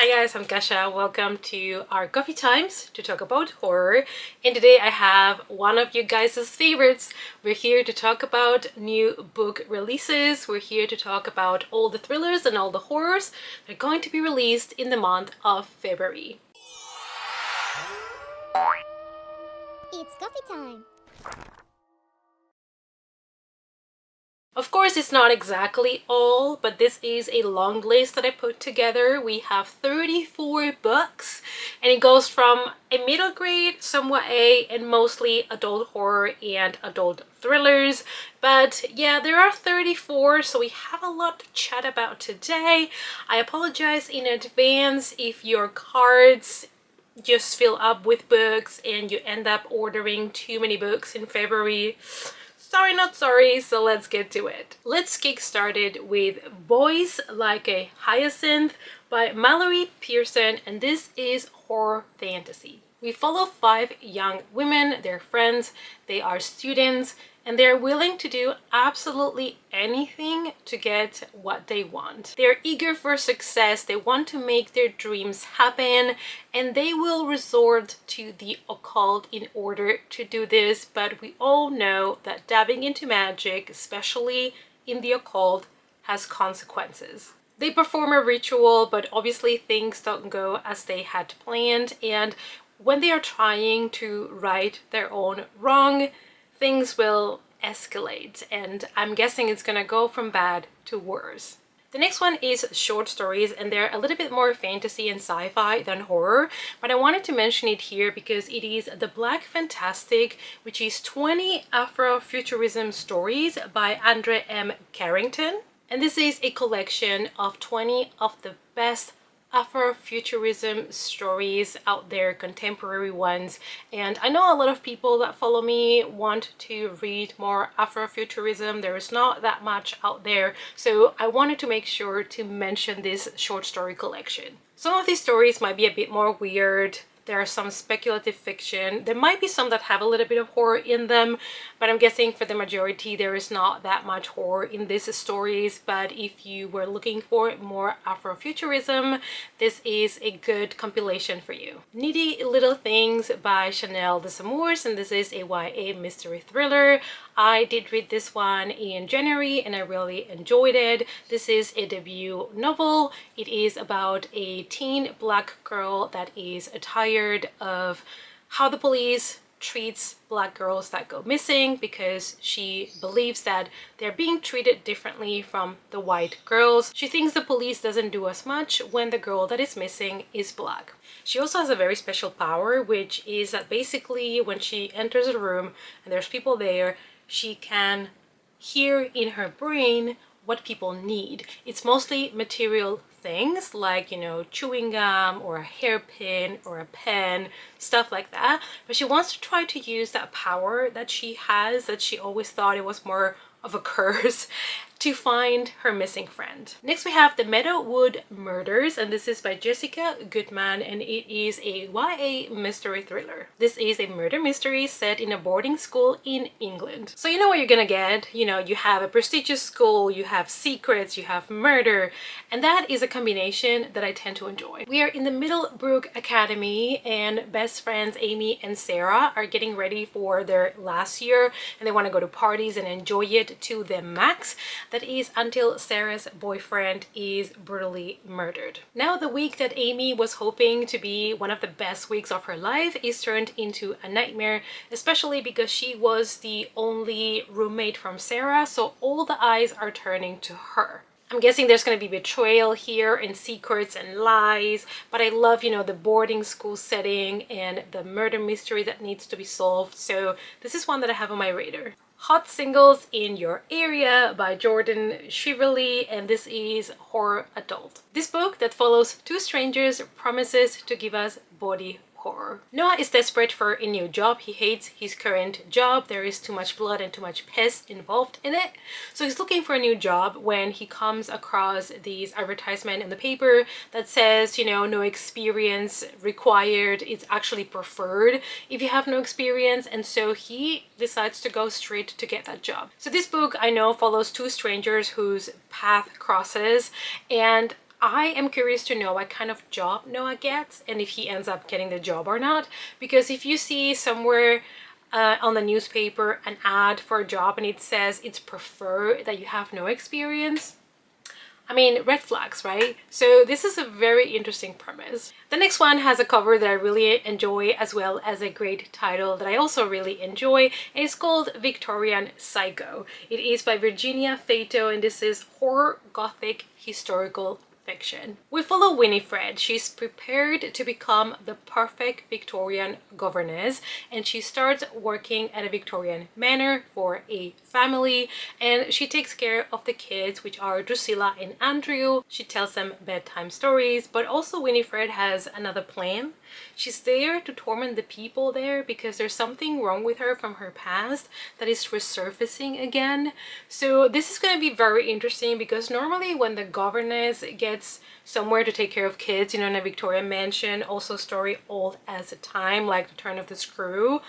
Hi guys, I'm Kasha. Welcome to our coffee times to talk about horror. And today I have one of you guys' favorites. We're here to talk about new book releases. We're here to talk about all the thrillers and all the horrors that are going to be released in the month of February. It's coffee time! Of course, it's not exactly all, but this is a long list that I put together. We have 34 books, and it goes from a middle grade, somewhat A, and mostly adult horror and adult thrillers. But yeah, there are 34, so we have a lot to chat about today. I apologize in advance if your cards just fill up with books and you end up ordering too many books in February. Sorry, not sorry, so let's get to it. Let's kick started with Boys Like a Hyacinth by Mallory Pearson, and this is horror fantasy. We follow 5 young women, they're friends, they are students, and they're willing to do absolutely anything to get what they want. They're eager for success, they want to make their dreams happen, and they will resort to the occult in order to do this, but we all know that dabbing into magic, especially in the occult, has consequences. They perform a ritual, but obviously things don't go as they had planned, and when they are trying to right their own wrong, things will escalate, and I'm guessing it's gonna go from bad to worse. The next one is short stories, and they're a little bit more fantasy and sci-fi than horror, but I wanted to mention it here because it is The Black Fantastic, which is 20 Afrofuturism stories by Andre M. Carrington. And this is a collection of 20 of the best Afrofuturism stories out there, contemporary ones, and I know a lot of people that follow me want to read more Afrofuturism. There is not that much out there, so I wanted to make sure to mention this short story collection. Some of these stories might be a bit more weird. There are some speculative fiction. There might be some that have a little bit of horror in them, but I'm guessing for the majority there is not that much horror in these stories. But if you were looking for more Afrofuturism, this is a good compilation for you. Needy Little Things by Chanel Desamours, and this is a YA mystery thriller. I did read this one in January and I really enjoyed it. This is a debut novel. It is about a teen black girl that is tired of how the police treats black girls that go missing because she believes that they're being treated differently from the white girls. She thinks the police doesn't do as much when the girl that is missing is black. She also has a very special power, which is that basically when she enters a room and there's people there, she can hear in her brain what people need. It's mostly material things like, chewing gum or a hairpin or a pen, stuff like that. But she wants to try to use that power that she has, that she always thought it was more of a curse, to find her missing friend. Next we have The Meadowood Murders, and this is by Jessica Goodman, and it is a YA mystery thriller. This is a murder mystery set in a boarding school in England. So you know what you're gonna get. You have a prestigious school, you have secrets, you have murder, and that is a combination that I tend to enjoy. We are in the Middlebrook Academy, and best friends Amy and Sarah are getting ready for their last year, and they want to go to parties and enjoy it to the max. That is until Sarah's boyfriend is brutally murdered. Now the week that Amy was hoping to be one of the best weeks of her life is turned into a nightmare, especially because she was the only roommate from Sarah, so all the eyes are turning to her. I'm guessing there's going to be betrayal here and secrets and lies, but I love, the boarding school setting and the murder mystery that needs to be solved, so this is one that I have on my radar. Hot Singles in Your Area by Jordan Shiverly, and this is horror adult. This book that follows 2 strangers promises to give us body horror. Noah is desperate for a new job. He hates his current job. There is too much blood and too much piss involved in it. So he's looking for a new job when he comes across these advertisement in the paper that says, no experience required. It's actually preferred if you have no experience. And so he decides to go straight to get that job. So this book, I know, follows 2 strangers whose path crosses, and I am curious to know what kind of job Noah gets and if he ends up getting the job or not. Because if you see somewhere on the newspaper an ad for a job and it says it's preferred that you have no experience, I mean, red flags, right? So this is a very interesting premise. The next one has a cover that I really enjoy, as well as a great title that I also really enjoy, and it's called Victorian Psycho. It is by Virginia Fato, and this is horror gothic historical fiction. We follow Winifred. She's prepared to become the perfect Victorian governess, and she starts working at a Victorian manor for a family, and she takes care of the kids, which are Drusilla and Andrew. She tells them bedtime stories, but also Winifred has another plan. She's there to torment the people there because there's something wrong with her from her past that is resurfacing again. So this is going to be very interesting because normally when the governess gets somewhere to take care of kids, you know, in a Victorian mansion, also story old as a time, like the turn of the screw.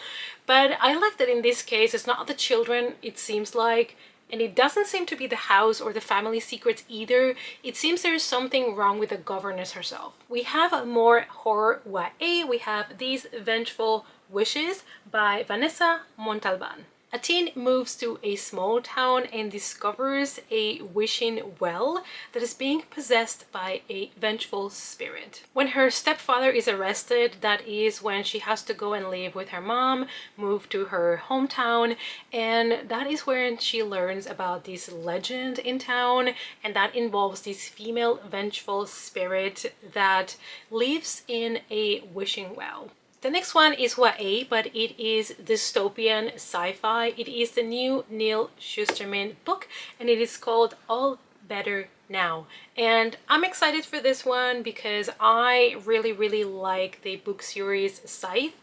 But I like that in this case, it's not the children, it seems like, and it doesn't seem to be the house or the family secrets either. It seems there's something wrong with the governess herself. We have more horror YA. We have These Vengeful Wishes by Vanessa Montalban. A teen moves to a small town and discovers a wishing well that is being possessed by a vengeful spirit. When her stepfather is arrested, that is when she has to go and live with her mom, move to her hometown, and that is when she learns about this legend in town, and that involves this female vengeful spirit that lives in a wishing well. The next one is YA, but it is dystopian sci-fi. It is the new Neil Shusterman book, and it is called All Better Now. And I'm excited for this one because I really like the book series Scythe.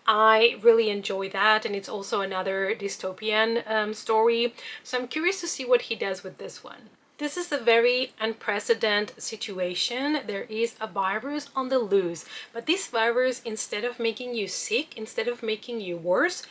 I really enjoy that, and it's also another dystopian story. So I'm curious to see what he does with this one. This is a very unprecedented situation. There is a virus on the loose, but this virus, instead of making you sick, instead of making you worse,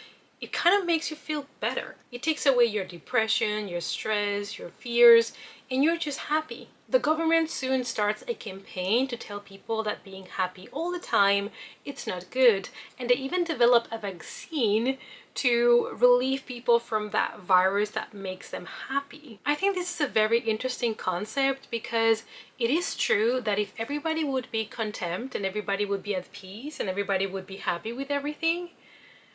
it kind of makes you feel better. It takes away your depression, your stress, your fears, and you're just happy. The government soon starts a campaign to tell people that being happy all the time, it's not good, and they even develop a vaccine to relieve people from that virus that makes them happy. I think this is a very interesting concept because it is true that if everybody would be content and everybody would be at peace and everybody would be happy with everything,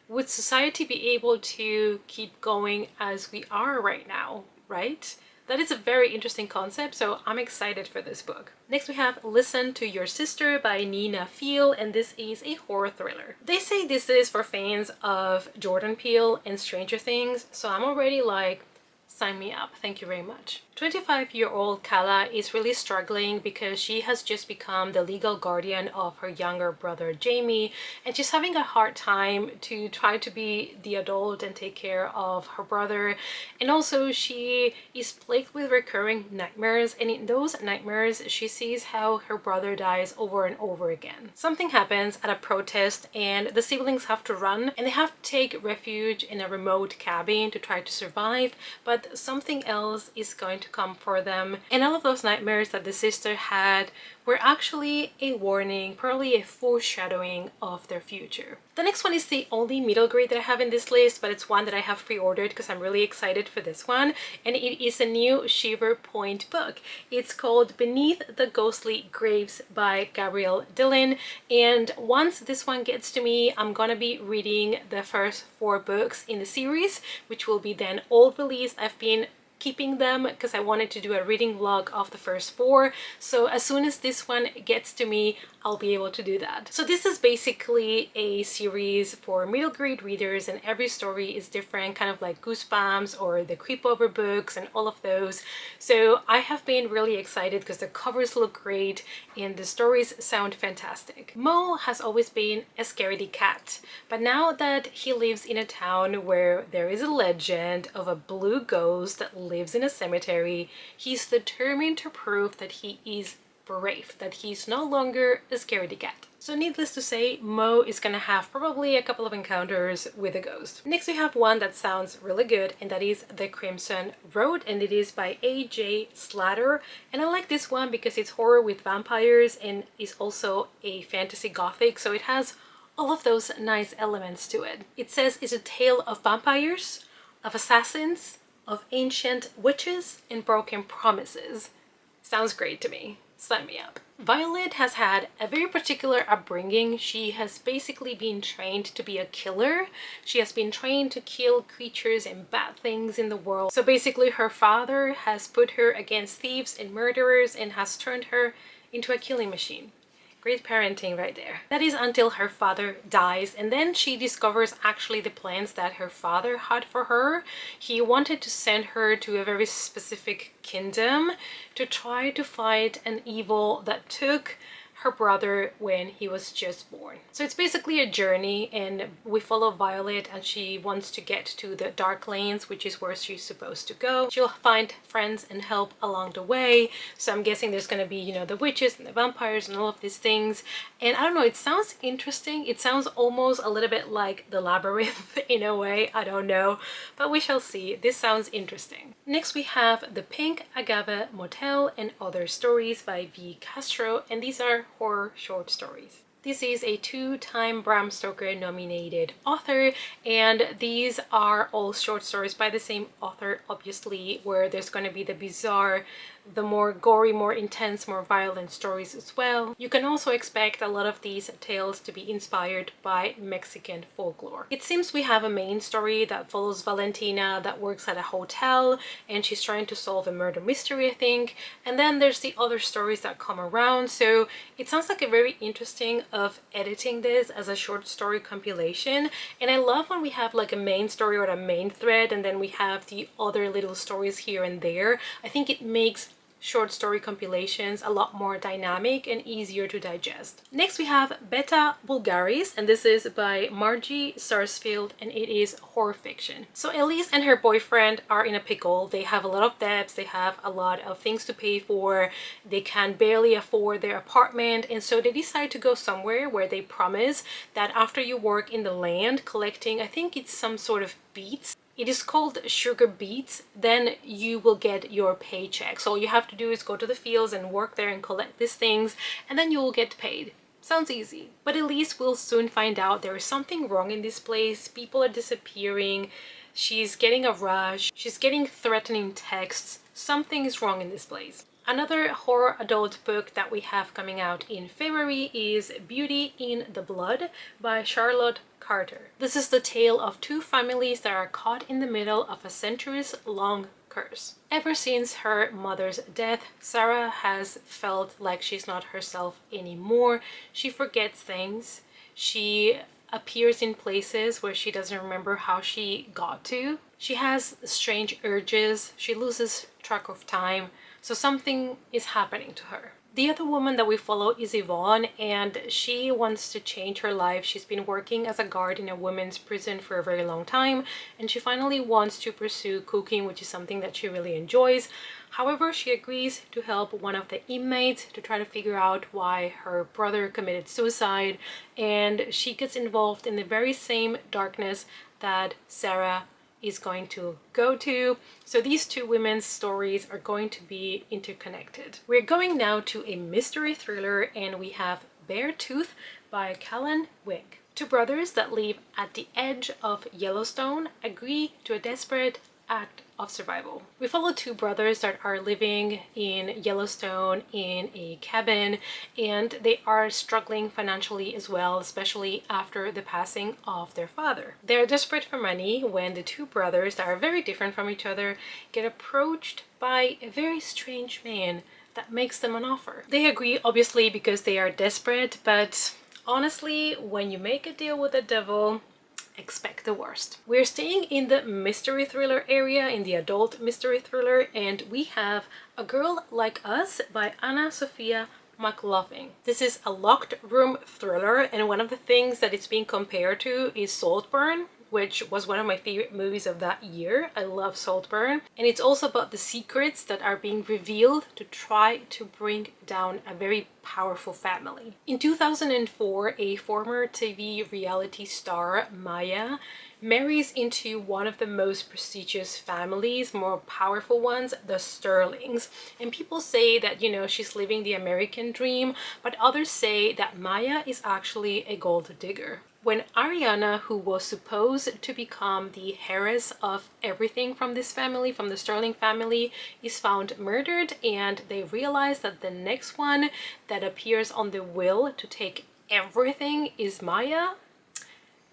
would society be able to keep going as we are right now, right? That is a very interesting concept, so I'm excited for this book. Next we have Listen to Your Sister by Nina Fiel, and this is a horror thriller. They say this is for fans of Jordan Peele and Stranger Things, so I'm already like, sign me up, thank you very much. 25-year-old Kala is really struggling because she has just become the legal guardian of her younger brother Jamie, and she's having a hard time to try to be the adult and take care of her brother. And also she is plagued with recurring nightmares, and in those nightmares she sees how her brother dies over and over again. Something happens at a protest and the siblings have to run, and they have to take refuge in a remote cabin to try to survive, but something else is going to come for them, and all of those nightmares that the sister had were actually a warning, probably a foreshadowing of their future. The next one is the only middle grade that I have in this list, but it's one that I have pre-ordered because I'm really excited for this one, and it is a new Shiver Point book. It's called Beneath the Ghostly Graves by Gabrielle Dillon, and once this one gets to me, I'm gonna be reading the first 4 books in the series, which will be then all released. I've been keeping them because I wanted to do a reading vlog of the first 4, so as soon as this one gets to me, I'll be able to do that. So this is basically a series for middle grade readers, and every story is different, kind of like Goosebumps or the Creepover books and all of those. So I have been really excited because the covers look great and the stories sound fantastic. Mo has always been a scaredy cat, but now that he lives in a town where there is a legend of a blue ghost that lives in a cemetery, he's determined to prove that he is brave, that he's no longer a scaredy cat. So needless to say, Mo is gonna have probably a couple of encounters with a ghost. Next we have one that sounds really good, and that is The Crimson Road, and it is by A.J. Slatter. And I like this one because it's horror with vampires and is also a fantasy gothic, so it has all of those nice elements to it. It says it's a tale of vampires, of assassins, of ancient witches, and broken promises. Sounds great to me. Sign me up. Violet has had a very particular upbringing. She has basically been trained to be a killer. She has been trained to kill creatures and bad things in the world. So basically her father has put her against thieves and murderers and has turned her into a killing machine. Great parenting right there. That is until her father dies, and then she discovers actually the plans that her father had for her. He wanted to send her to a very specific kingdom to try to fight an evil that took her brother when he was just born. So it's basically a journey, and we follow Violet, and she wants to get to the Dark Lanes, which is where she's supposed to go. She'll find friends and help along the way. So I'm guessing there's gonna be, you know, the witches and the vampires and all of these things. And I don't know, it sounds interesting. It sounds almost a little bit like The Labyrinth in a way. I don't know, but we shall see. This sounds interesting. Next we have The Pink Agave Motel and Other Stories by V. Castro, and these are horror short stories. This is a two-time Bram Stoker nominated author, and these are all short stories by the same author, obviously, where there's going to be the bizarre, the more gory, more intense, more violent stories as well. You can also expect a lot of these tales to be inspired by Mexican folklore. It seems we have a main story that follows Valentina that works at a hotel, and she's trying to solve a murder mystery, I think. And then there's the other stories that come around. So it sounds like a very interesting of editing this as a short story compilation. And I love when we have like a main story or a main thread, and then we have the other little stories here and there. I think it makes short story compilations a lot more dynamic and easier to digest. Next we have Beta Vulgaris, and this is by Margie Sarsfield, and it is horror fiction. So Elise and her boyfriend are in a pickle. They have a lot of debts, they have a lot of things to pay for, they can barely afford their apartment, and so they decide to go somewhere where they promise that after you work in the land collecting, I think it's some sort of beets, it is called sugar beets, then you will get your paycheck. So all you have to do is go to the fields and work there and collect these things, and then you will get paid. Sounds easy. But Elise will soon find out there is something wrong in this place. People are disappearing. She's getting a rush. She's getting threatening texts. Something is wrong in this place. Another horror adult book that we have coming out in February is Beauty in the Blood by Charlotte Carter. This is the tale of two families that are caught in the middle of a centuries-long curse. Ever since her mother's death, Sarah has felt like she's not herself anymore. She forgets things. She appears in places where she doesn't remember how she got to. She has strange urges. She loses track of time. So something is happening to her. The other woman that we follow is Yvonne, and she wants to change her life. She's been working as a guard in a women's prison for a very long time, and she finally wants to pursue cooking, which is something that she really enjoys. However, she agrees to help one of the inmates to try to figure out why her brother committed suicide, and she gets involved in the very same darkness that Sarah is going to go to. So these two women's stories are going to be interconnected. We're going now to a mystery thriller, and we have Beartooth by Callan Wick. Two brothers that live at the edge of Yellowstone agree to a desperate act of survival. We follow two brothers that are living in Yellowstone in a cabin, and they are struggling financially as well, especially after the passing of their father. They're desperate for money when the two brothers that are very different from each other get approached by a very strange man that makes them an offer. They agree, obviously, because they are desperate, but honestly, when you make a deal with the devil, expect the worst. We're staying in the mystery thriller area, in the adult mystery thriller, and we have A Girl Like Us by Anna Sophia McLaughlin. This is a locked room thriller, and one of the things that it's being compared to is Saltburn. which was one of my favorite movies of that year. I love Saltburn. And it's also about the secrets that are being revealed to try to bring down a very powerful family. In 2004, a former TV reality star, Maya, marries into one of the most prestigious families, more powerful ones, the Sterlings. And people say that, you know, she's living the American dream, but others say that Maya is actually a gold digger. When Ariana, who was supposed to become the heiress of everything from this family, from the Sterling family, is found murdered, and they realize that the next one that appears on the will to take everything is Maya,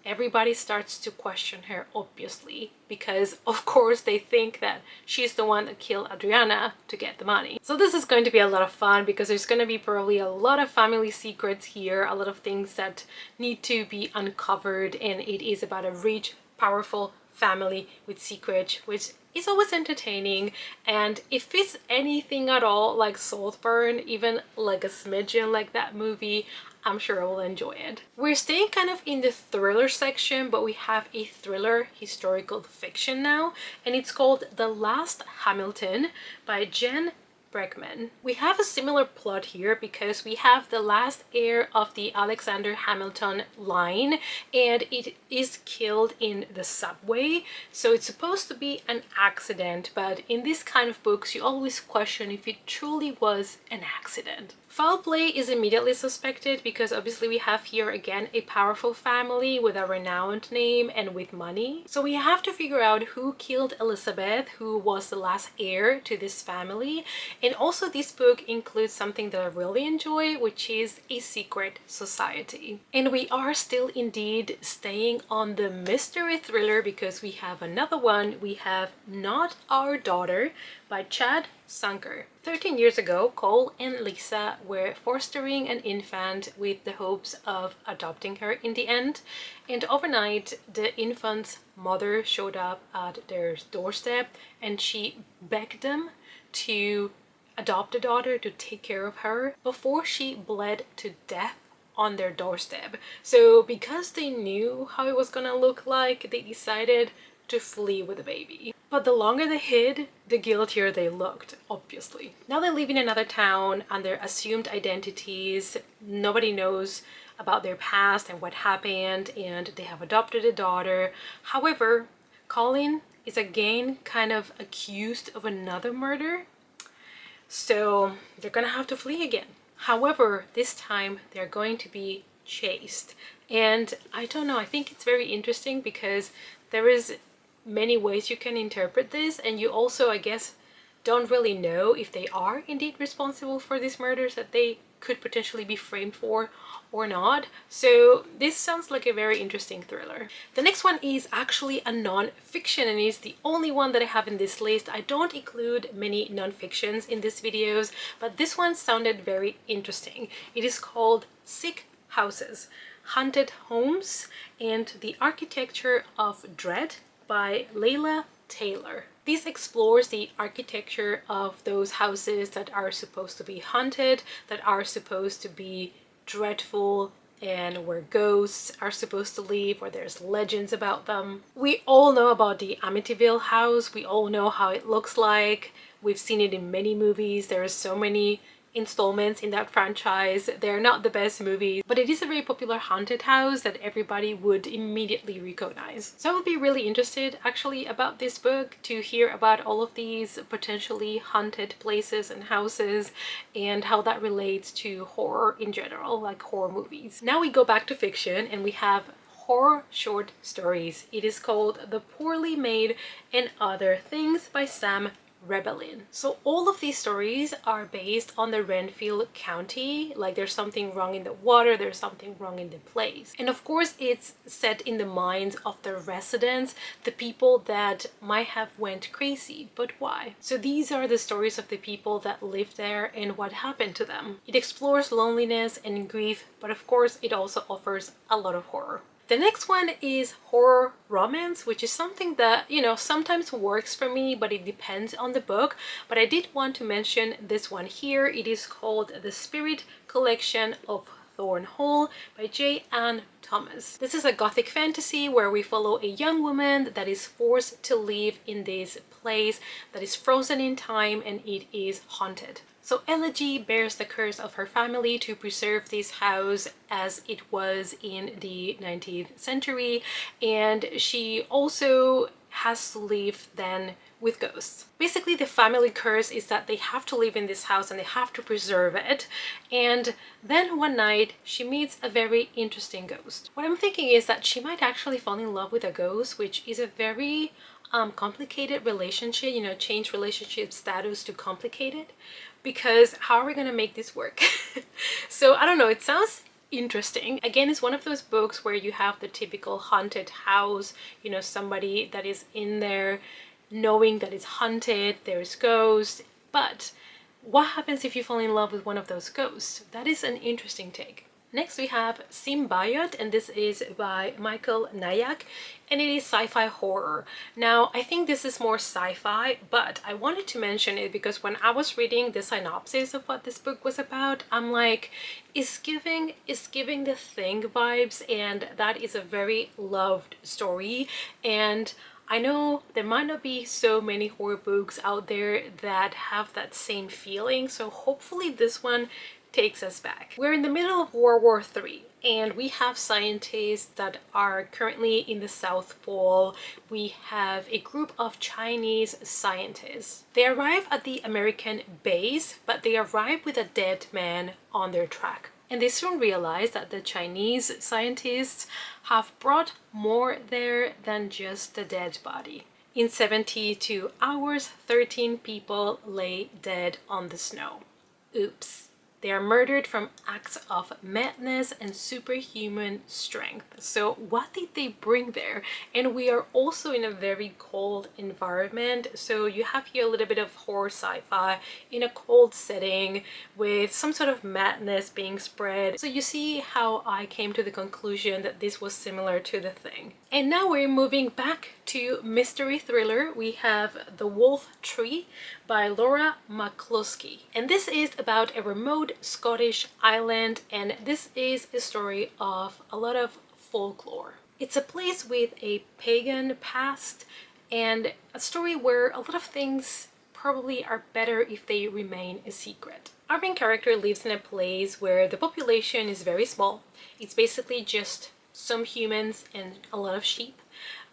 everybody starts to question her, obviously, because of course they think that she's the one that killed Adriana to get the money. So this is going to be a lot of fun because there's going to be probably a lot of family secrets here, a lot of things that need to be uncovered, and it is about a rich, powerful family with secrets, which is always entertaining. And if it's anything at all like Saltburn, even like a smidgen like that movie, I'm sure I will enjoy it. We're staying kind of in the thriller section, but we have a thriller historical fiction now, and it's called The Last Hamilton by Jen Bregman. We have a similar plot here because we have the last heir of the Alexander Hamilton line, and it is killed in the subway. So it's supposed to be an accident, but in this kind of books you always question if it truly was an accident. Foul play is immediately suspected because obviously we have here again a powerful family with a renowned name and with money. So we have to figure out who killed Elizabeth, who was the last heir to this family. And also this book includes something that I really enjoy, which is a secret society. And we are still indeed staying on the mystery thriller because we have another one. We have Not Our Daughter by Chad Sanker. 13 years ago, Cole and Lisa were fostering an infant with the hopes of adopting her in the end. And overnight, the infant's mother showed up at their doorstep and she begged them to adopt a daughter to take care of her before she bled to death on their doorstep. So because they knew how it was gonna look like, they decided to flee with the baby. But the longer they hid, the guiltier they looked, obviously. Now they live in another town under assumed identities. Nobody knows about their past and what happened, and they have adopted a daughter. However, Colin is again kind of accused of another murder, so they're gonna have to flee again. However, this time they're going to be chased. And I don't know, I think it's very interesting because there is many ways you can interpret this, and you also, I guess, don't really know if they are indeed responsible for these murders that they could potentially be framed for or not. So this sounds like a very interesting thriller. The next one is actually a non-fiction, and is the only one that I have in this list. I don't include many non-fictions in these videos, but this one sounded very interesting. It is called Sick Houses, Haunted Homes, and the Architecture of Dread by Layla Taylor. This explores the architecture of those houses that are supposed to be haunted, that are supposed to be dreadful, and where ghosts are supposed to live, or there's legends about them. We all know about the Amityville house. We all know how it looks like. We've seen it in many movies. There are so many installments in that franchise. They're not the best movies, but it is a very popular haunted house that everybody would immediately recognize. So I would be really interested actually about this book to hear about all of these potentially haunted places and houses and how that relates to horror in general, like horror movies. Now we go back to fiction and we have horror short stories. It is called The Poorly Made and Other Things by Sam Rebellin. So all of these stories are based on the Renfield County, like there's something wrong in the water, there's something wrong in the place. And of course it's set in the minds of the residents, the people that might have went crazy, but why? So these are the stories of the people that live there and what happened to them. It explores loneliness and grief, but of course it also offers a lot of horror. The next one is horror romance, which is something that, you know, sometimes works for me, but it depends on the book. But I did want to mention this one here. It is called The Spirit Collection of Thornhole by J.Ann Thomas. This is a gothic fantasy where we follow a young woman that is forced to live in this place that is frozen in time and it is haunted. So Elegy bears the curse of her family to preserve this house as it was in the 19th century, and she also has to live then with ghosts. Basically, the family curse is that they have to live in this house and they have to preserve it. And then one night she meets a very interesting ghost. What I'm thinking is that she might actually fall in love with a ghost, which is a very complicated relationship, you know, change relationship status to complicated, because how are we going to make this work? So I don't know, it sounds interesting. Again, it's one of those books where you have the typical haunted house, you know, somebody that is in there knowing that it's haunted, there's ghosts, but what happens if you fall in love with one of those ghosts? That is an interesting take. Next we have Symbiote, and this is by Michael Nayak, and it is sci-fi horror. Now, I think this is more sci-fi, but I wanted to mention it because when I was reading the synopsis of what this book was about, I'm like, it's giving the Thing vibes, and that is a very loved story. And I know there might not be so many horror books out there that have that same feeling, so hopefully this one takes us back. We're in the middle of World War III, and we have scientists that are currently in the South Pole. We have a group of Chinese scientists. They arrive at the American base, but they arrive with a dead man on their track. And they soon realize that the Chinese scientists have brought more there than just the dead body. In 72 hours, 13 people lay dead on the snow. Oops. They are murdered from acts of madness and superhuman strength. So what did they bring there? And we are also in a very cold environment. So you have here a little bit of horror sci-fi in a cold setting with some sort of madness being spread. So you see how I came to the conclusion that this was similar to The Thing. And now we're moving back to mystery thriller. We have The Wolf Tree by Laura McCluskey. And this is about a remote Scottish island, and this is a story of a lot of folklore. It's a place with a pagan past and a story where a lot of things probably are better if they remain a secret. Our main character lives in a place where the population is very small. It's basically just some humans and a lot of sheep.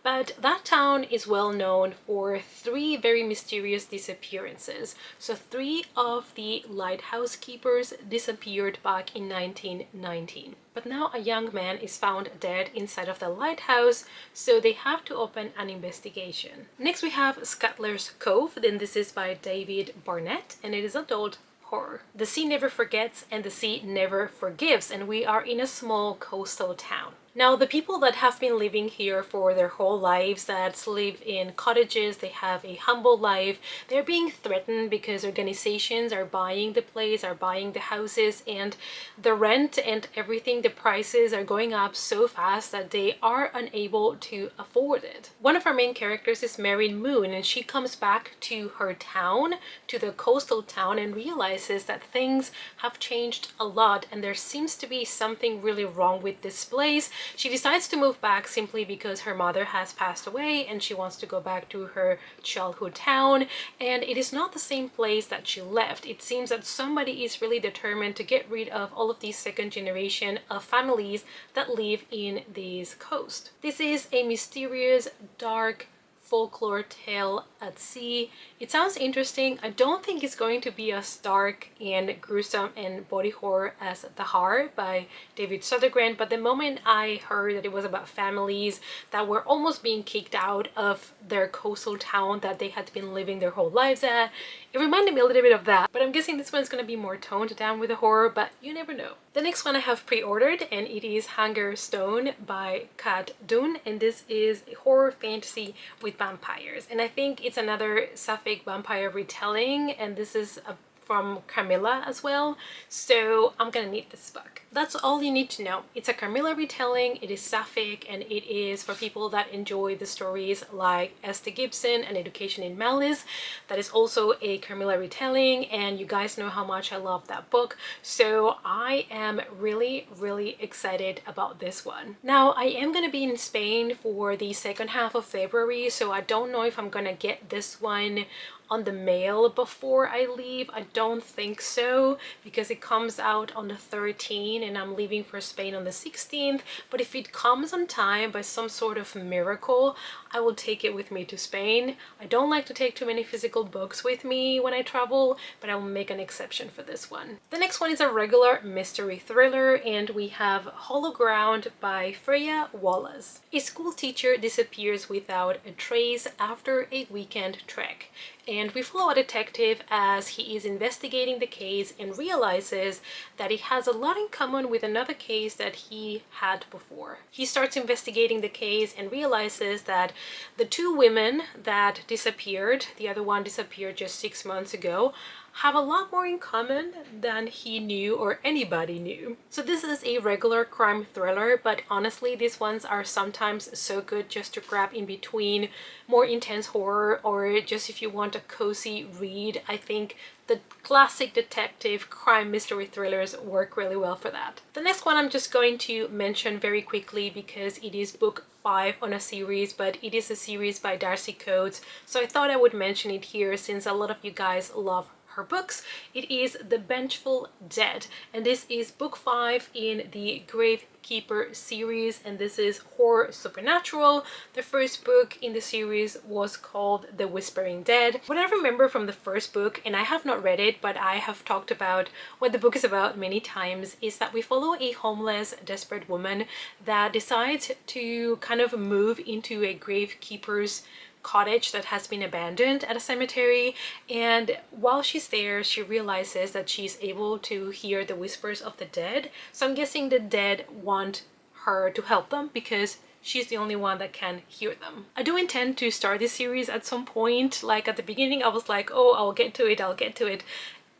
But that town is well known for 3 very mysterious disappearances. So 3 of the lighthouse keepers disappeared back in 1919. But now a young man is found dead inside of the lighthouse, so they have to open an investigation. Next we have Scuttler's Cove, then this is by David Barnett, and it is adult horror. The sea never forgets and the sea never forgives, and we are in a small coastal town. Now, the people that have been living here for their whole lives, that live in cottages, they have a humble life, they're being threatened because organizations are buying the place, are buying the houses, and the rent and everything, the prices are going up so fast that they are unable to afford it. One of our main characters is Marin Moon, and she comes back to her town, to the coastal town, and realizes that things have changed a lot and there seems to be something really wrong with this place. She decides to move back simply because her mother has passed away and she wants to go back to her childhood town, and it is not the same place that she left. It seems that somebody is really determined to get rid of all of these second generation of families that live in this coast. This is a mysterious, dark folklore tale at sea. It sounds interesting. I don't think it's going to be as dark and gruesome and body horror as The Heart by David Sodergren, but the moment I heard that it was about families that were almost being kicked out of their coastal town that they had been living their whole lives at, it reminded me a little bit of that. But I'm guessing this one's going to be more toned down with the horror, but you never know. The next one I have pre-ordered, and it is Hunger Stone by Kat Dunn, and this is a horror fantasy with vampires. And I think it's another sapphic vampire retelling, and this is a from Camilla as well, so I'm gonna need this book. That's all you need to know. It's a Camilla retelling, it is sapphic, and it is for people that enjoy the stories like Esther Gibson and Education in Malice. That is also a Camilla retelling, and you guys know how much I love that book, so I am really excited about this one. Now, I am gonna be in Spain for the second half of February, so I don't know if I'm gonna get this one on the mail before I leave. I don't think so, because it comes out on the 13th and I'm leaving for Spain on the 16th. But if it comes on time by some sort of miracle, I will take it with me to Spain. I don't like to take too many physical books with me when I travel, but I will make an exception for this one. The next one is a regular mystery thriller, and we have Hollow Ground by Freya Wallace. A school teacher disappears without a trace after a weekend trek, and we follow a detective as he is investigating the case and realizes that it has a lot in common with another case that he had before. He starts investigating the case and realizes that the two women that disappeared, the other one disappeared just 6 months ago, have a lot more in common than he knew or anybody knew. So this is a regular crime thriller, but honestly these ones are sometimes so good just to grab in between more intense horror, or just if you want a cozy read. I think the classic detective crime mystery thrillers work really well for that. The next one I'm just going to mention very quickly because it is book 5 on a series, but it is a series by Darcy Coates, so I thought I would mention it here since a lot of you guys love her books. It is The Vengeful Dead, and this is book 5 in the Gravekeeper series, and this is horror supernatural. The first book in the series was called The Whispering Dead. What I remember from the first book, and I have not read it, but I have talked about what the book is about many times, is that we follow a homeless, desperate woman that decides to kind of move into a gravekeeper's cottage that has been abandoned at a cemetery, and while she's there she realizes that she's able to hear the whispers of the dead. So I'm guessing the dead want her to help them because she's the only one that can hear them. I do intend to start this series at some point. Like at the beginning I was like, oh, I'll get to it,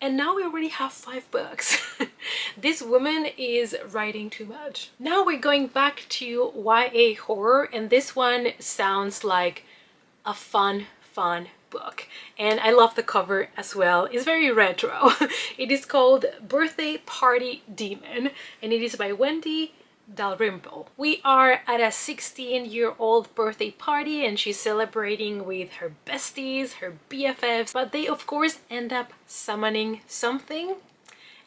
and now we already have 5 books. This woman is writing too much. Now we're going back to YA horror, and this one sounds like a fun book, and I love the cover as well. It's very retro. It is called Birthday Party Demon, and it is by Wendy Dalrymple. We are at a 16-year-old birthday party, and she's celebrating with her besties, her BFFs, but they of course end up summoning something.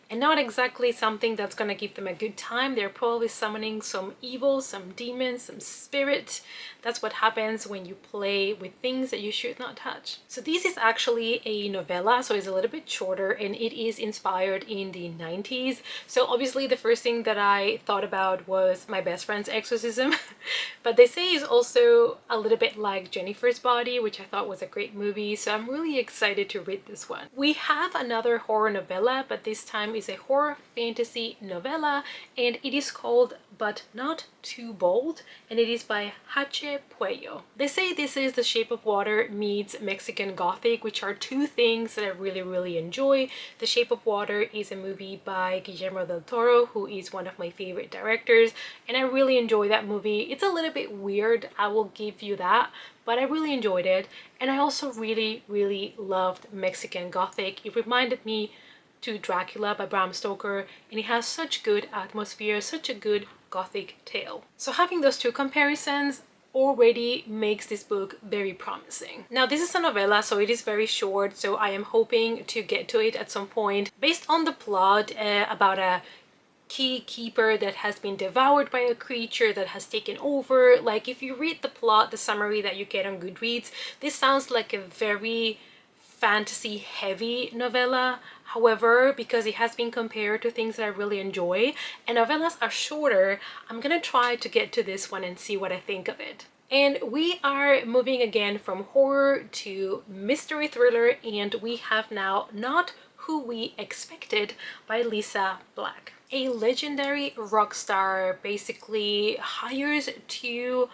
And not exactly something that's gonna give them a good time. They're probably summoning some evil, some demons, some spirits. That's what happens when you play with things that you should not touch. So this is actually a novella, so it's a little bit shorter, and it is inspired in the 90s. So obviously the first thing that I thought about was My Best Friend's Exorcism. But they say it's also a little bit like Jennifer's Body, which I thought was a great movie. So I'm really excited to read this one. We have another horror novella, but this time is a horror fantasy novella, and it is called But Not Too Bold, and it is by Hache Puello. They say this is The Shape of Water meets Mexican Gothic, which are two things that I really enjoy. The Shape of Water is a movie by Guillermo del Toro, who is one of my favorite directors, and I really enjoy that movie. It's a little bit weird, I will give you that, but I really enjoyed it. And I also really loved Mexican Gothic. It reminded me to Dracula by Bram Stoker, and it has such good atmosphere, such a good Gothic tale. So having those two comparisons already makes this book very promising. Now this is a novella, so it is very short, so I am hoping to get to it at some point. Based on the plot about a key keeper that has been devoured by a creature that has taken over. Like if you read the plot, the summary that you get on Goodreads, this sounds like a very fantasy heavy novella. However, because it has been compared to things that I really enjoy and novellas are shorter, I'm gonna try to get to this one and see what I think of it. And we are moving again from horror to mystery thriller, and we have now Not Who We Expected by Lisa Black. A legendary rock star basically hires two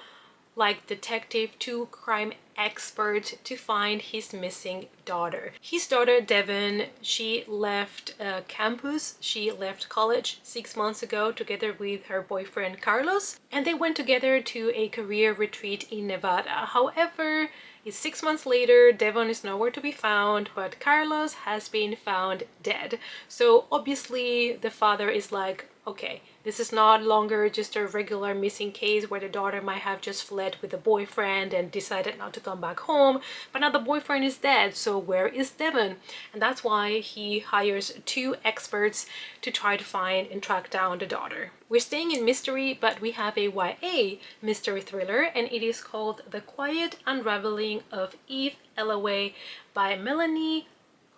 like detective to crime expert to find his missing daughter. His daughter Devon, she left campus, she left college 6 months ago together with her boyfriend Carlos, and they went together to a career retreat in Nevada. However, it's 6 months later, Devon is nowhere to be found, but Carlos has been found dead. So obviously the father is like, okay, this is not longer just a regular missing case where the daughter might have just fled with a boyfriend and decided not to come back home, but now the boyfriend is dead, so where is Devon? And that's why he hires two experts to try to find and track down the daughter. We're staying in mystery, but we have a YA mystery thriller, and it is called The Quiet Unraveling of Eve Ellaway by Melanie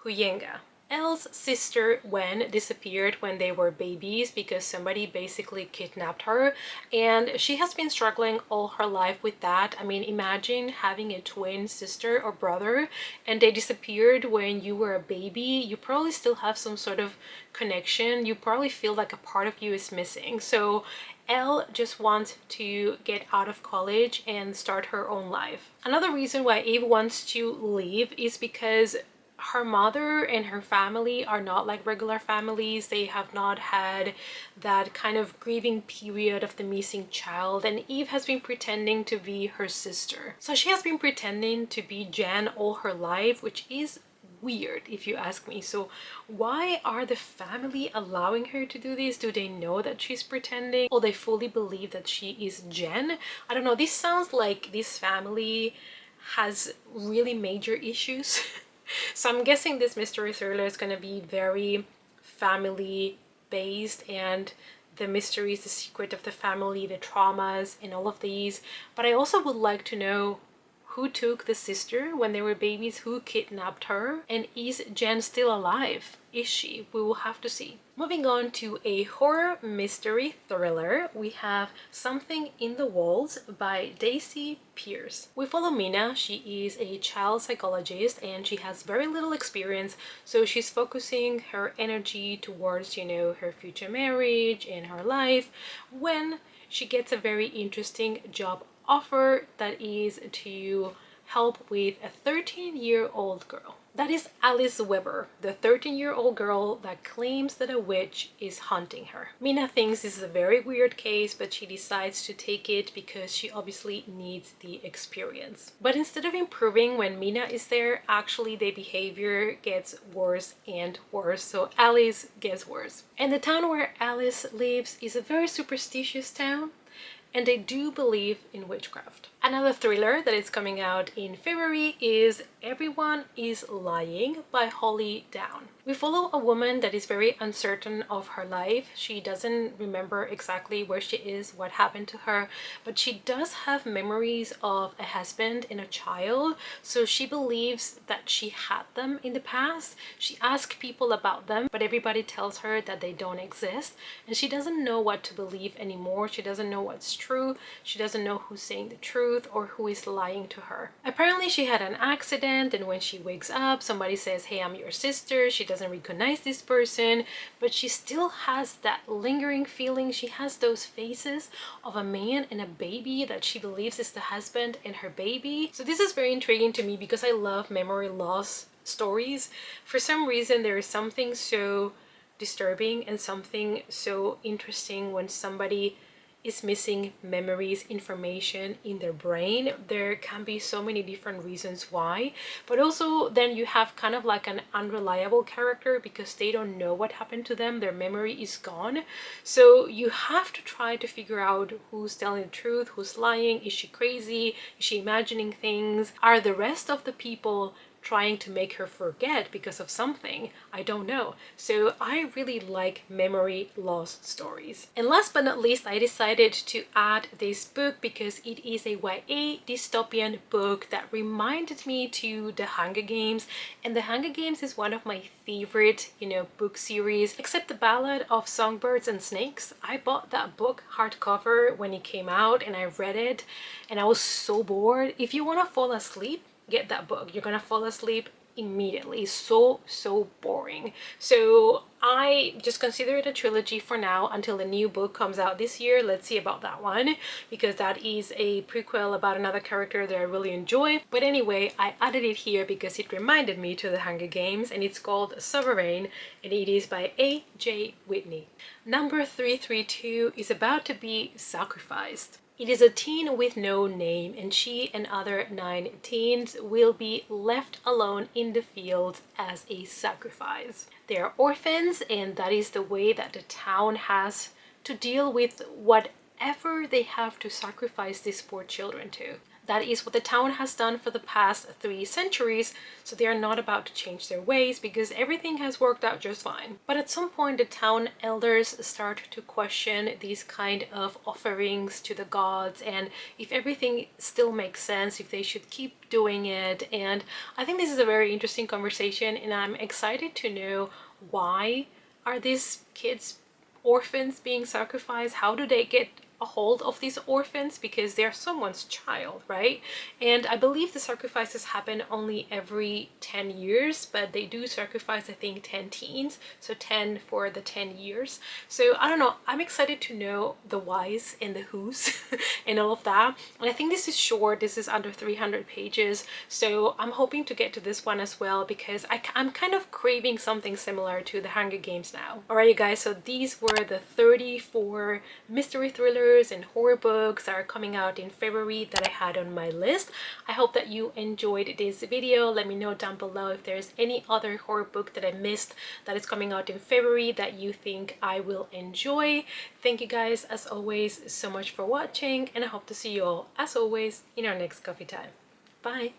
Huyenga. Elle's sister Wen disappeared when they were babies because somebody basically kidnapped her, and she has been struggling all her life with that. I mean, imagine having a twin sister or brother and they disappeared when you were a baby. You probably still have some sort of connection. You probably feel like a part of you is missing. So Elle just wants to get out of college and start her own life. Another reason why Eve wants to leave is because her mother and her family are not like regular families. They have not had that kind of grieving period of the missing child, and Eve has been pretending to be her sister. So she has been pretending to be Jen all her life, which is weird if you ask me. So why are the family allowing her to do this? Do they know that she's pretending, or they fully believe that she is Jen? I don't know. This sounds like this family has really major issues. So I'm guessing this mystery thriller is going to be very family based, and the mysteries, the secret of the family, the traumas, and all of these. But I also would like to know who took the sister when they were babies, who kidnapped her, and is Jen still alive? Is she? We will have to see. Moving on to a horror mystery thriller, we have Something in the Walls by Daisy Pierce. We follow Mina. She is a child psychologist and she has very little experience, so she's focusing her energy towards, her future marriage and her life, when she gets a very interesting job offer that is to help with a 13-year-old girl. That is Alice Weber, the 13-year-old girl that claims that a witch is hunting her. Mina thinks this is a very weird case, but she decides to take it because she obviously needs the experience. But instead of improving when Mina is there, actually the behavior gets worse and worse, so Alice gets worse. And the town where Alice lives is a very superstitious town, and they do believe in witchcraft. Another thriller that is coming out in February is Everyone is Lying by Holly Down. We follow a woman that is very uncertain of her life. She doesn't remember exactly where she is, what happened to her, but she does have memories of a husband and a child, so she believes that she had them in the past. She asks people about them, but everybody tells her that they don't exist, and she doesn't know what to believe anymore. She doesn't know what's true. She doesn't know who's saying the truth or who is lying to her. Apparently she had an accident, and when she wakes up, somebody says, "Hey, I'm your sister." She doesn't recognize this person, but she still has that lingering feeling. She has those faces of a man and a baby that she believes is the husband and her baby. So this is very intriguing to me because I love memory loss stories. For some reason, there is something so disturbing and something so interesting when somebody is missing memories, information in their brain. There can be so many different reasons why, but also then you have kind of like an unreliable character because they don't know what happened to them. Their memory is gone. So you have to try to figure out who's telling the truth, who's lying. Is she crazy? Is she imagining things? Are the rest of the people trying to make her forget because of something? I don't know. So I really like memory loss stories. And last but not least, I decided to add this book because it is a YA dystopian book that reminded me to The Hunger Games, and The Hunger Games is one of my favorite, book series, except The Ballad of Songbirds and Snakes. I bought that book hardcover when it came out and I read it and I was so bored. If you want to fall asleep, get that book. You're gonna fall asleep immediately. So boring. So I just consider it a trilogy for now until the new book comes out this year. Let's see about that one, because that is a prequel about another character that I really enjoy. But anyway, I added it here because it reminded me to the Hunger Games, and it's called Sovereign, and it is by A.J. Whitney. Number 332 is about to be sacrificed. It is a teen with no name, and she and other 9 teens will be left alone in the fields as a sacrifice. They are orphans, and that is the way that the town has to deal with whatever they have to sacrifice these poor children to. That is what the town has done for the past 3 centuries, so they are not about to change their ways because everything has worked out just fine. But at some point the town elders start to question these kind of offerings to the gods, and if everything still makes sense, if they should keep doing it. And I think this is a very interesting conversation, and I'm excited to know why are these kids orphans being sacrificed? How do they get a hold of these orphans, because they're someone's child, right? And I believe the sacrifices happen only every 10 years, but they do sacrifice, I think, 10 teens, so 10 for the 10 years. So I don't know, I'm excited to know the whys and the whos and all of that. And I think this is short, this is under 300 pages, so I'm hoping to get to this one as well, because I'm kind of craving something similar to the Hunger Games now. Alright you guys, so these were the 34 mystery thrillers and horror books that are coming out in February that I had on my list. I hope that you enjoyed this video. Let me know down below if there's any other horror book that I missed that is coming out in February that you think I will enjoy. Thank you guys as always so much for watching, and I hope to see you all as always in our next coffee time. Bye!